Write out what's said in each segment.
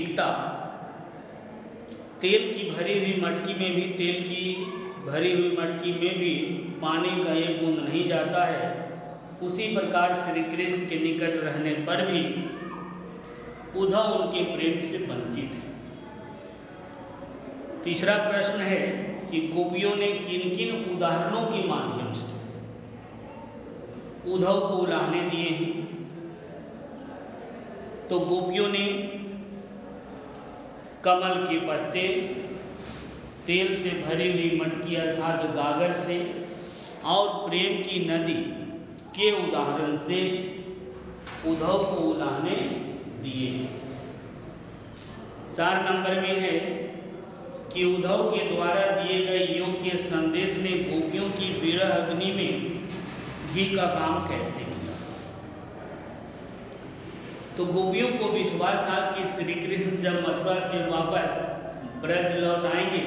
दिखता, तेल की भरी हुई मटकी में भी तेल की भरी हुई मटकी में भी पानी का एक बूंद नहीं जाता है, उसी प्रकार श्री कृष्ण के निकट रहने पर भी उद्धव उनके प्रेम से वंचित है। तीसरा प्रश्न है कि गोपियों ने किन किन उदाहरणों के माध्यम से उद्धव को उलाहने दिए हैं। तो गोपियों ने कमल के पत्ते, तेल से भरी हुई मटकी अर्थात गागर से और प्रेम की नदी के उदाहरण से उद्धव को उलाहने दिए। 4 नंबर में है कि उद्धव के द्वारा दिए गए योग के संदेश ने गोपियों की विरह अग्नि में घी का काम कैसे किया। तो गोपियों को विश्वास था कि श्री कृष्ण जब मथुरा से वापस ब्रज लौट आएंगे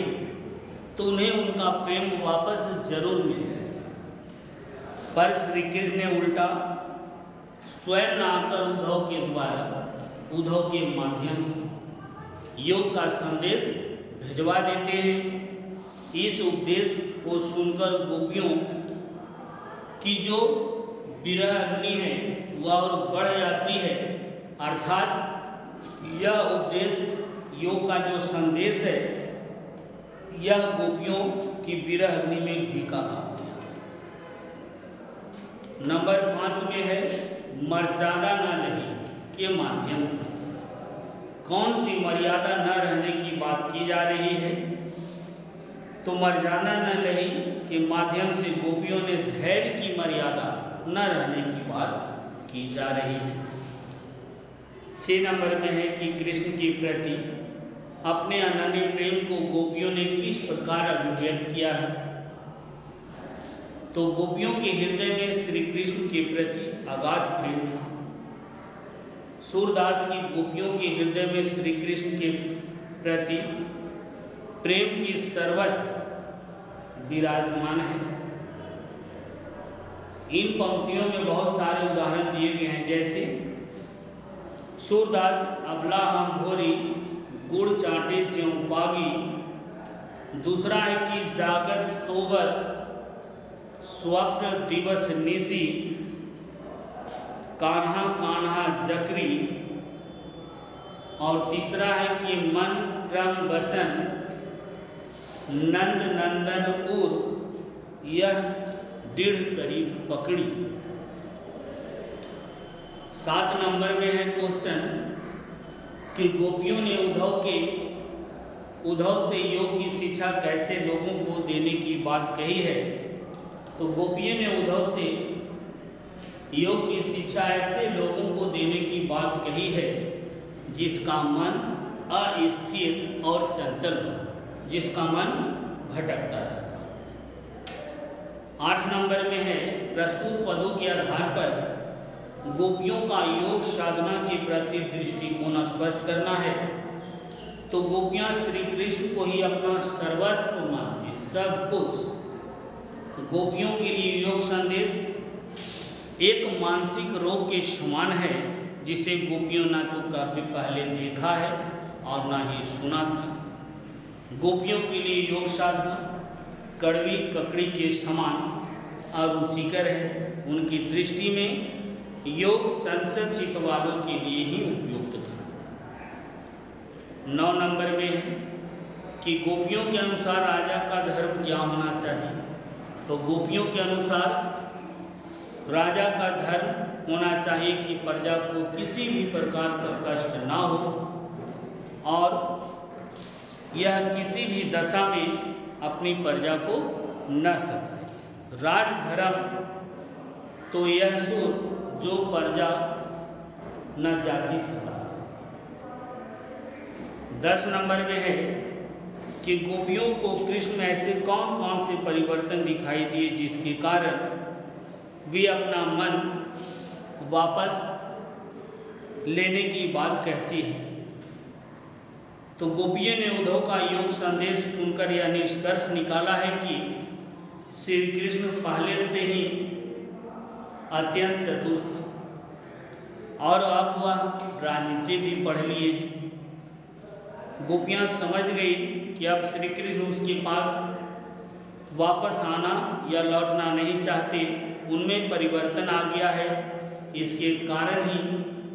तो उन्हें उनका प्रेम वापस जरूर मिल जाएगा, पर श्री कृष्ण ने उल्टा स्वयं आकर उद्धव के द्वारा, उद्धव के माध्यम से योग का संदेश भिजवा देते हैं। इस उपदेश को सुनकर गोपियों की जो विरह अग्नि है वह और बढ़ जाती है, अर्थात यह उपदेश, योग का जो संदेश है, यह गोपियों की विरह अग्नि में घी का काम किया। नंबर 5 में है मर्यादा न रही के माध्यम से कौन सी मर्यादा न रहने की बात की जा रही है। तो मर्यादा न रही के माध्यम से गोपियों ने धैर्य की मर्यादा न रहने की बात की जा रही है। 6 नंबर में है कि कृष्ण के प्रति अपने अनन्य प्रेम को गोपियों ने किस प्रकार अभिव्यक्त किया है। तो गोपियों के हृदय में श्री कृष्ण के प्रति अगाध प्रेम था। सूरदास की गोपियों के हृदय में श्री कृष्ण के प्रति प्रेम की सर्वत्र विराजमान है। इन पंक्तियों में बहुत सारे उदाहरण दिए गए हैं, जैसे सूरदास अबला हम भोरी गुड़ चाटे स्यों पागी। दूसरा है कि जागर सोबर स्वप्न दिवस निसी, कान्हा कान्हा जकरी। और तीसरा है कि मन क्रम वचन नंद नंदन उर, यह दृढ़ करी पकड़ी। 7 नंबर में है क्वेश्चन कि गोपियों ने उद्धव से योग की शिक्षा कैसे लोगों को देने की बात कही है। तो गोपियों ने उद्धव से योग की शिक्षा ऐसे लोगों को देने की बात कही है जिसका मन अस्थिर और चंचल हो, जिसका मन भटकता रहता। 8 नंबर में है प्रस्तुत पदों के आधार पर गोपियों का योग साधना के प्रति दृष्टिकोण स्पष्ट करना है। तो गोपियां श्री कृष्ण को ही अपना सर्वस्व मानती, सब कुछ। गोपियों के लिए योग संदेश एक मानसिक रोग के समान है, जिसे गोपियों ना तो कभी पहले देखा है और ना ही सुना था। गोपियों के लिए योग साधना कड़वी ककड़ी के समान अरुचिकर है। उनकी दृष्टि में योग संसद चित्त वालों के लिए ही उपयुक्त था। 9 नंबर में है कि गोपियों के अनुसार राजा का धर्म क्या होना चाहिए। तो गोपियों के अनुसार राजा का धर्म होना चाहिए कि प्रजा को किसी भी प्रकार का कष्ट ना हो और यह किसी भी दशा में अपनी प्रजा को न सताए। राजधर्म तो यह सो जो प्रजा न जाति सता। 10 नंबर में है कि गोपियों को कृष्ण में ऐसे कौन कौन से परिवर्तन दिखाई दिए जिसके कारण वे अपना मन वापस लेने की बात कहती है। तो गोपियों ने उद्धव का योग संदेश सुनकर यह निष्कर्ष निकाला है कि श्री कृष्ण पहले से ही अत्यंत चतुर थे और अब वह राजनीति भी पढ़ लिए हैं। गोपियाँ समझ गई कि अब श्री कृष्ण उसके पास वापस आना या लौटना नहीं चाहते, उनमें परिवर्तन आ गया है। इसके कारण ही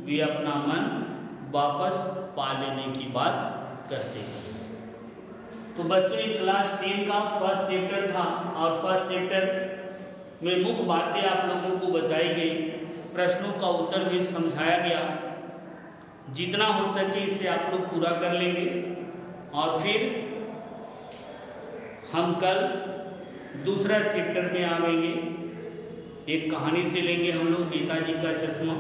वे अपना मन वापस पा लेने की बात करते हैं। तो बच्चों, ये क्लास 10 का फर्स्ट चैप्टर था और फर्स्ट चैप्टर में मुख्य बातें आप लोगों को बताई गई, प्रश्नों का उत्तर भी समझाया गया। जितना हो सके इसे आप लोग पूरा कर लेंगे और फिर हम कल दूसरा चैप्टर में आवेंगे। एक कहानी से लेंगे हम लोग नेताजी का चश्मा।